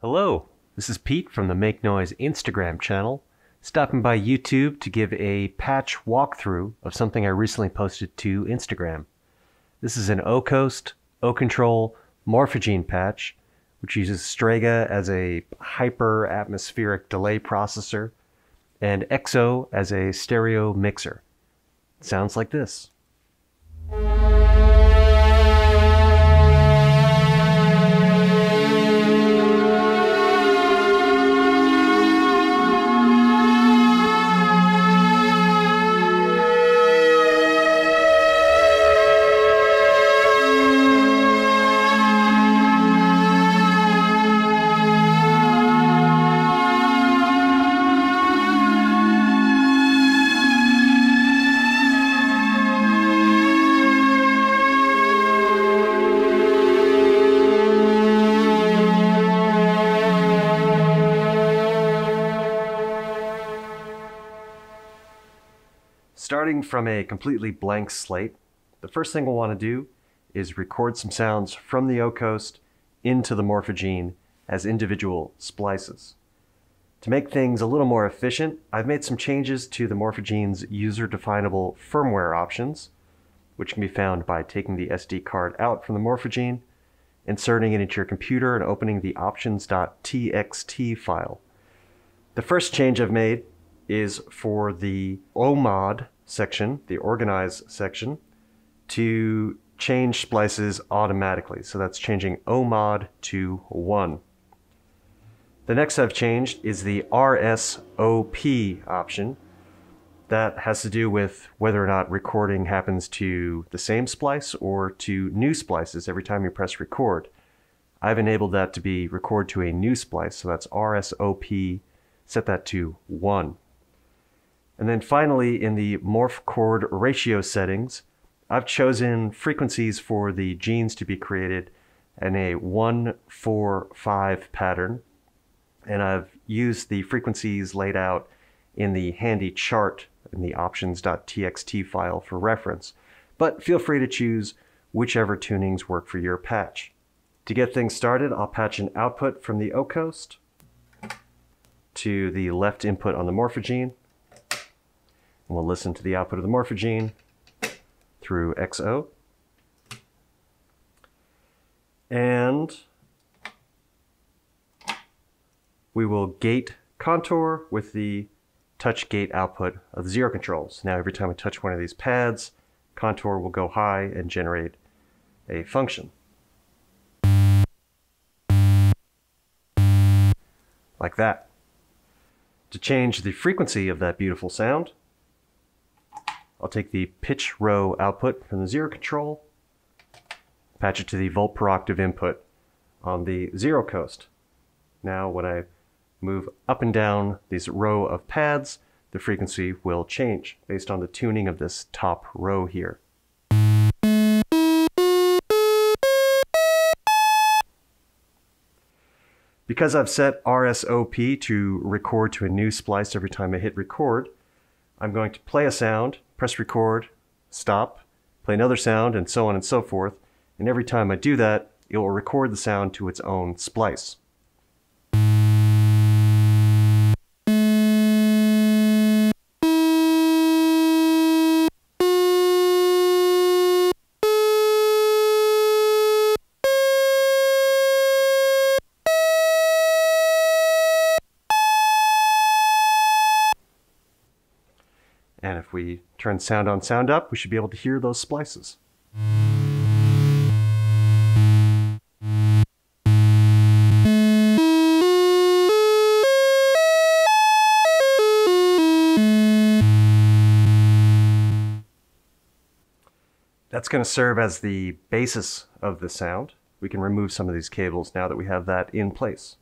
Hello, this is Pete from the Make Noise Instagram channel, stopping by YouTube to give a patch walkthrough of something I recently posted to Instagram. This is an O-Coast, O-Control Morphagene patch, which uses Strega as a hyper-atmospheric delay processor, and XO as a stereo mixer. It sounds like this. Starting from a completely blank slate, the first thing we'll want to do is record some sounds from the O-Coast into the Morphagene as individual splices. To make things a little more efficient, I've made some changes to the Morphagene's user-definable firmware options, which can be found by taking the SD card out from the Morphagene, inserting it into your computer, and opening the options.txt file. The first change I've made is for the OMOD section, the organize section, to change splices automatically. So that's changing OMOD to 1. The next I've changed is the RSOP option. That has to do with whether or not recording happens to the same splice or to new splices every time you press record. I've enabled that to be record to a new splice, so that's RSOP, set that to 1. And then finally, in the morph chord ratio settings, I've chosen frequencies for the genes to be created in a 1-4-5 pattern. And I've used the frequencies laid out in the handy chart in the options.txt file for reference. But feel free to choose whichever tunings work for your patch. To get things started, I'll patch an output from the O-Coast to the left input on the Morphagene. And we'll listen to the output of the Morphagene through XO. And we will gate contour with the touch gate output of the zero controls. Now every time I touch one of these pads, contour will go high and generate a function. Like that. To change the frequency of that beautiful sound, I'll take the pitch row output from the zero control, patch it to the volt per octave input on the zero coast. Now when I move up and down this row of pads, the frequency will change based on the tuning of this top row here. Because I've set RSOP to record to a new splice every time I hit record, I'm going to play a sound, press record, stop, play another sound, and so on and so forth. And every time I do that, it will record the sound to its own splice. And if we turn sound on, sound up, we should be able to hear those splices. That's going to serve as the basis of the sound. We can remove some of these cables now that we have that in place.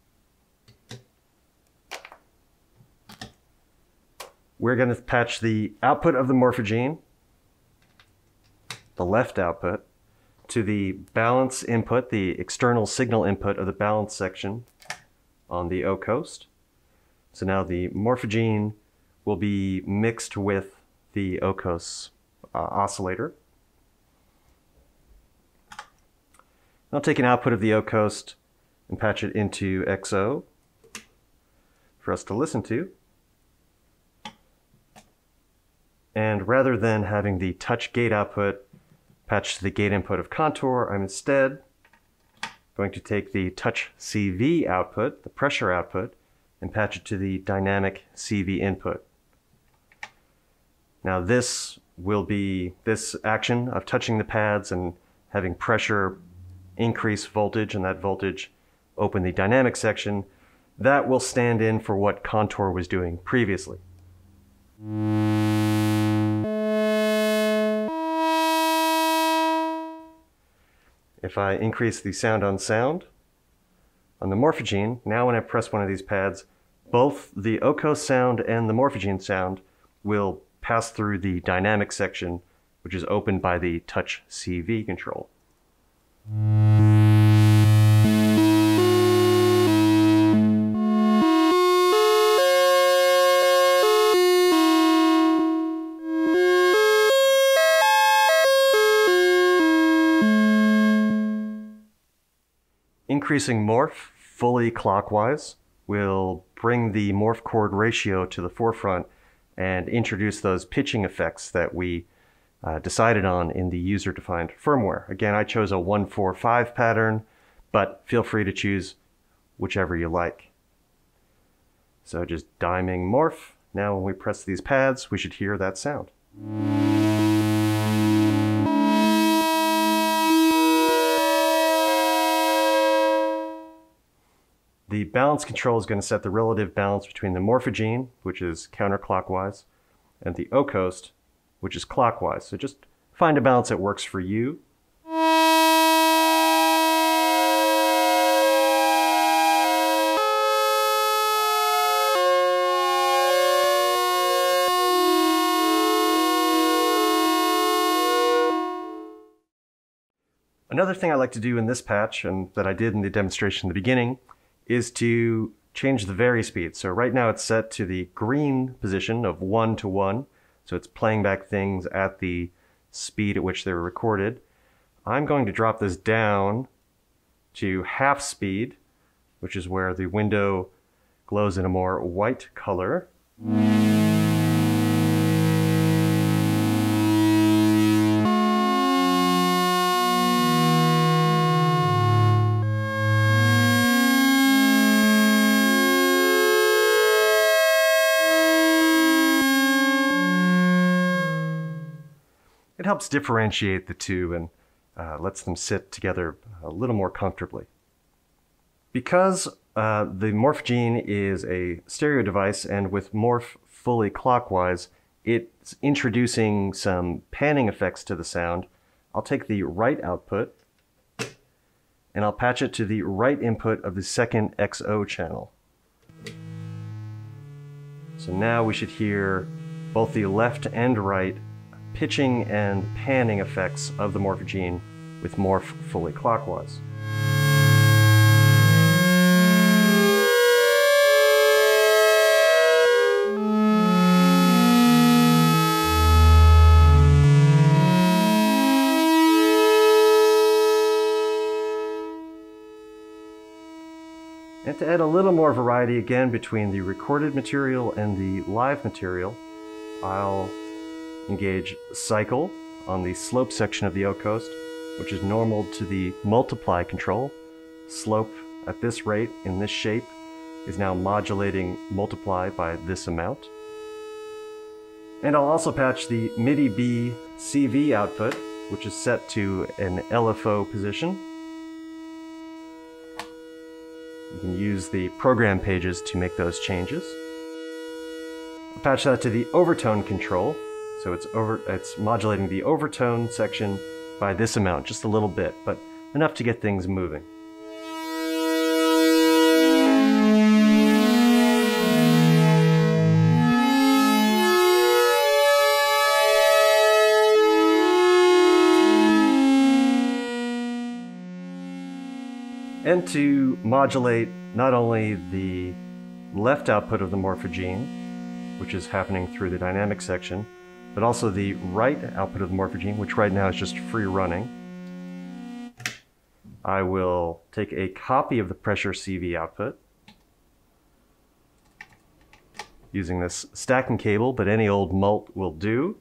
We're going to patch the output of the Morphagene, the left output, to the balance input, the external signal input of the balance section on the O-Coast. So now the Morphagene will be mixed with the O-Coast oscillator. I'll take an output of the O-Coast and patch it into XO for us to listen to. And rather than having the touch gate output patch to the gate input of contour, I'm instead going to take the touch CV output, the pressure output, and patch it to the dynamic CV input. Now this action of touching the pads and having pressure increase voltage, and that voltage open the dynamic section, that will stand in for what contour was doing previously. If I increase the sound on the Morphagene, now when I press one of these pads, both the Ocos sound and the Morphagene sound will pass through the dynamic section, which is opened by the touch CV control. Increasing morph fully clockwise will bring the morph chord ratio to the forefront and introduce those pitching effects that we decided on in the user-defined firmware. Again, I chose a 1-4-5 pattern, but feel free to choose whichever you like. So just diming morph. Now when we press these pads, we should hear that sound. The balance control is going to set the relative balance between the Morphagene, which is counterclockwise, and the Ocos, which is clockwise. So just find a balance that works for you. Another thing I like to do in this patch, and that I did in the demonstration in the beginning, is to change the vary speed. So right now it's set to the green position of 1 to 1. So it's playing back things at the speed at which they were recorded. I'm going to drop this down to half speed, which is where the window glows in a more white color. It helps differentiate the two and lets them sit together a little more comfortably. Because the Morphagene is a stereo device, and with morph fully clockwise, it's introducing some panning effects to the sound. I'll take the right output and I'll patch it to the right input of the second XO channel. So now we should hear both the left and right pitching and panning effects of the Morphagene with morph fully clockwise. And to add a little more variety again between the recorded material and the live material, I'll engage cycle on the slope section of the Ocos, which is normal to the multiply control. Slope at this rate in this shape is now modulating multiply by this amount. And I'll also patch the MIDI B CV output, which is set to an LFO position. You can use the program pages to make those changes. I'll patch that to the overtone control. So it's modulating the overtone section by this amount, just a little bit, but enough to get things moving. And to modulate not only the left output of the Morphagene, which is happening through the dynamic section, but also the right output of the Morphagene, which right now is just free running. I will take a copy of the pressure CV output using this stacking cable, but any old mult will do.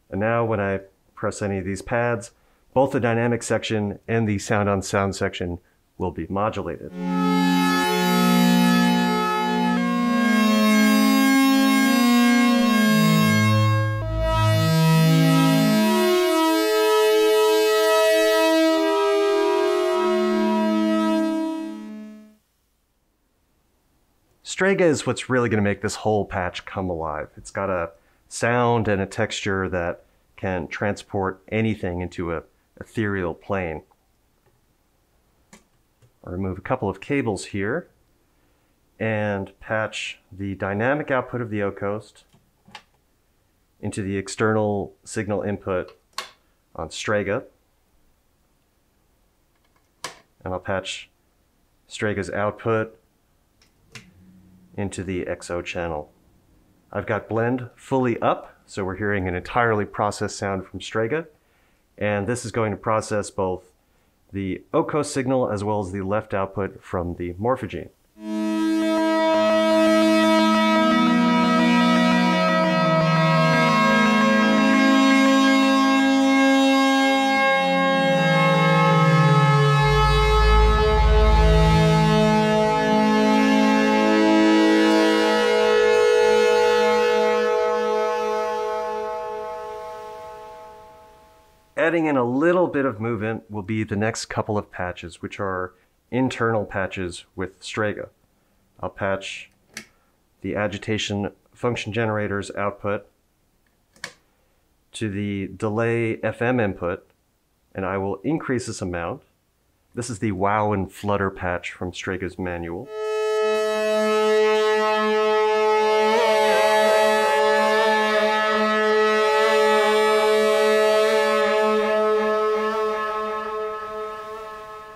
And now when I press any of these pads, both the dynamic section and the sound on sound section will be modulated. Strega is what's really going to make this whole patch come alive. It's got a sound and a texture that can transport anything into an ethereal plane. I'll remove a couple of cables here and patch the dynamic output of the O-Coast into the external signal input on Strega. And I'll patch Strega's output into the XO channel. I've got blend fully up, so we're hearing an entirely processed sound from Strega, and this is going to process both the O-Coast signal as well as the left output from the Morphagene. Adding in a little bit of movement will be the next couple of patches, which are internal patches with Strega. I'll patch the agitation function generator's output to the delay FM input, and I will increase this amount. This is the wow and flutter patch from Strega's manual.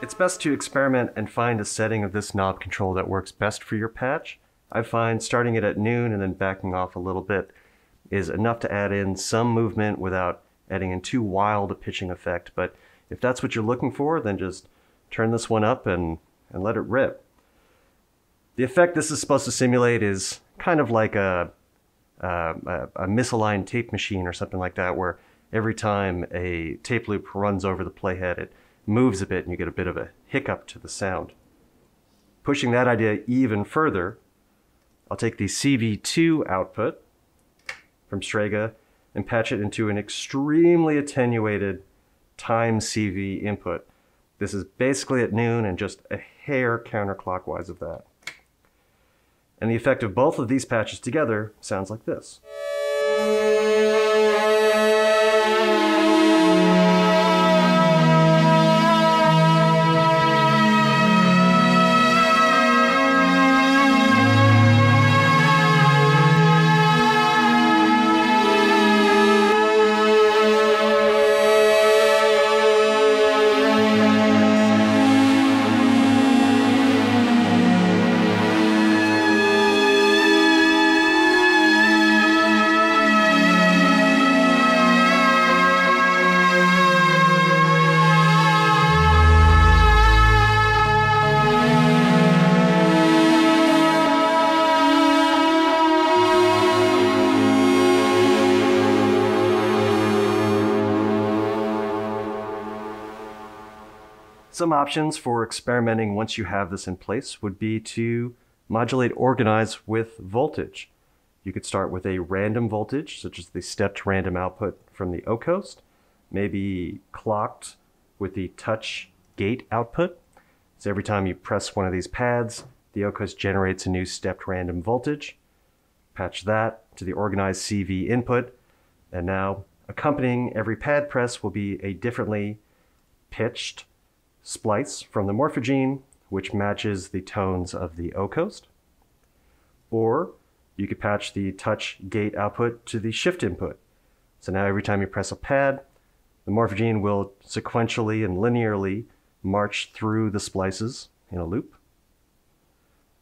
It's best to experiment and find a setting of this knob control that works best for your patch. I find starting it at noon and then backing off a little bit is enough to add in some movement without adding in too wild a pitching effect. But if that's what you're looking for, then just turn this one up and let it rip. The effect this is supposed to simulate is kind of like a misaligned tape machine or something like that, where every time a tape loop runs over the playhead, it moves a bit and you get a bit of a hiccup to the sound. Pushing that idea even further, I'll take the CV2 output from Strega and patch it into an extremely attenuated time CV input. This is basically at noon and just a hair counterclockwise of that. And the effect of both of these patches together sounds like this. Some options for experimenting once you have this in place would be to modulate organize with voltage. You could start with a random voltage, such as the stepped random output from the O-Coast, maybe clocked with the touch gate output. So every time you press one of these pads, the O-Coast generates a new stepped random voltage. Patch that to the organized CV input, and now accompanying every pad press will be a differently pitched splice from the Morphagene, which matches the tones of the O-Coast. Or you could patch the touch gate output to the shift input. So now every time you press a pad, the Morphagene will sequentially and linearly march through the splices in a loop.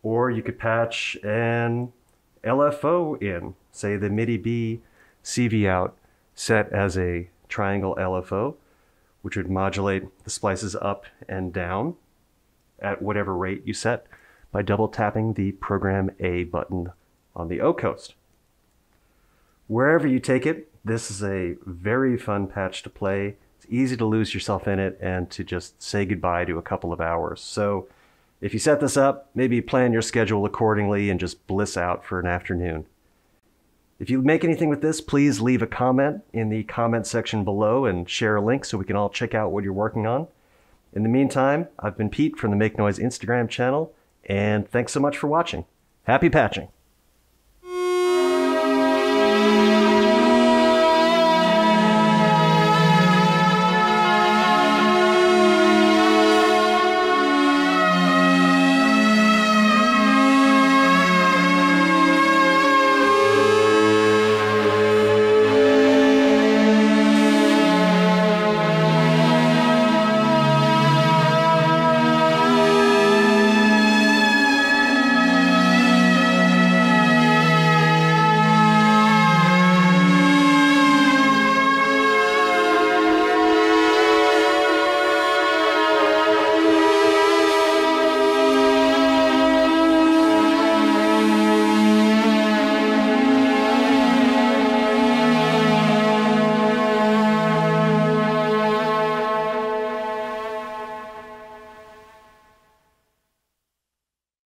Or you could patch an LFO in, say the MIDI B CV out set as a triangle LFO, which would modulate the splices up and down at whatever rate you set by double tapping the Program A button on the O coast. Wherever you take it, this is a very fun patch to play. It's easy to lose yourself in it and to just say goodbye to a couple of hours. So if you set this up, maybe plan your schedule accordingly and just bliss out for an afternoon. If you make anything with this, please leave a comment in the comment section below and share a link so we can all check out what you're working on. In the meantime, I've been Pete from the Make Noise Instagram channel, and thanks so much for watching. Happy patching!